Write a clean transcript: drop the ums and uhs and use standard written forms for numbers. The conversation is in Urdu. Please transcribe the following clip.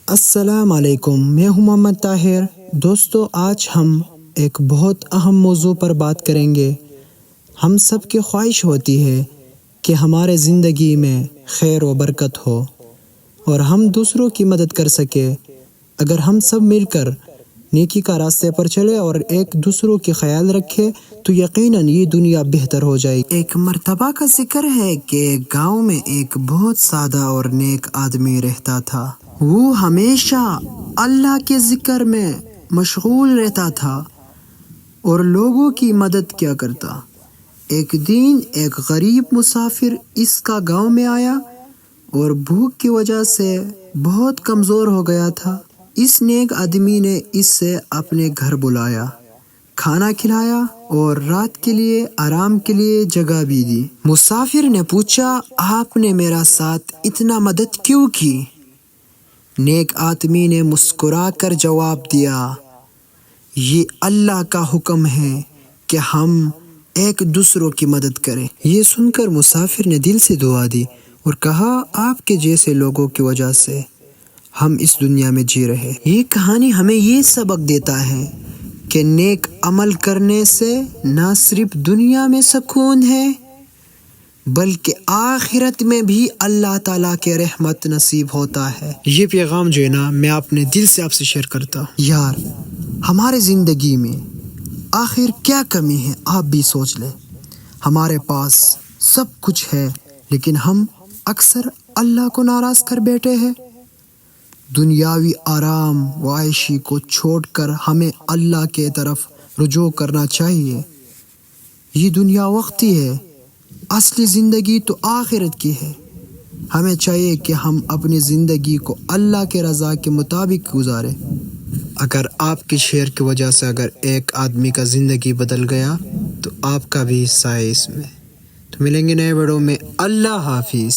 السلام علیکم، میں ہوں محمد طاہر۔ دوستو، آج ہم ایک بہت اہم موضوع پر بات کریں گے۔ ہم سب کی خواہش ہوتی ہے کہ ہمارے زندگی میں خیر و برکت ہو اور ہم دوسروں کی مدد کر سکیں۔ اگر ہم سب مل کر نیکی کا راستے پر چلے اور ایک دوسروں کی خیال رکھے تو یقیناً یہ دنیا بہتر ہو جائے گی۔ ایک مرتبہ کا ذکر ہے کہ ایک گاؤں میں ایک بہت سادہ اور نیک آدمی رہتا تھا۔ وہ ہمیشہ اللہ کے ذکر میں مشغول رہتا تھا اور لوگوں کی مدد کیا کرتا۔ ایک دن ایک غریب مسافر اس کا گاؤں میں آیا اور بھوک کی وجہ سے بہت کمزور ہو گیا تھا۔ اس نیک آدمی نے اس سے اپنے گھر بلایا، کھانا کھلایا اور رات کے لیے آرام کے لیے جگہ بھی دی۔ مسافر نے پوچھا، آپ نے میرا ساتھ اتنا مدد کیوں کی؟ نیک آدمی نے مسکرا کر جواب دیا، یہ اللہ کا حکم ہے کہ ہم ایک دوسروں کی مدد کریں۔ یہ سن کر مسافر نے دل سے دعا دی اور کہا، آپ کے جیسے لوگوں کی وجہ سے ہم اس دنیا میں جی رہے۔ یہ کہانی ہمیں یہ سبق دیتا ہے کہ نیک عمل کرنے سے نہ صرف دنیا میں سکون ہے بلکہ آخرت میں بھی اللہ تعالیٰ کے رحمت نصیب ہوتا ہے۔ یہ پیغام جو ہے نا، میں اپنے دل سے آپ سے شیئر کرتا ہوں۔ یار، ہمارے زندگی میں آخر کیا کمی ہے؟ آپ بھی سوچ لیں۔ ہمارے پاس سب کچھ ہے لیکن ہم اکثر اللہ کو ناراض کر بیٹھے ہیں۔ دنیاوی آرام و عیشی کو چھوڑ کر ہمیں اللہ کے طرف رجوع کرنا چاہیے۔ یہ دنیا وقتی ہے، اصلی زندگی تو آخرت کی ہے۔ ہمیں چاہیے کہ ہم اپنی زندگی کو اللہ کے رضا کے مطابق گزاریں۔ اگر آپ کی شیئر کی وجہ سے اگر ایک آدمی کا زندگی بدل گیا تو آپ کا بھی حصہ ہے اس میں۔ تو ملیں گے نئے ویڈیو میں۔ اللہ حافظ۔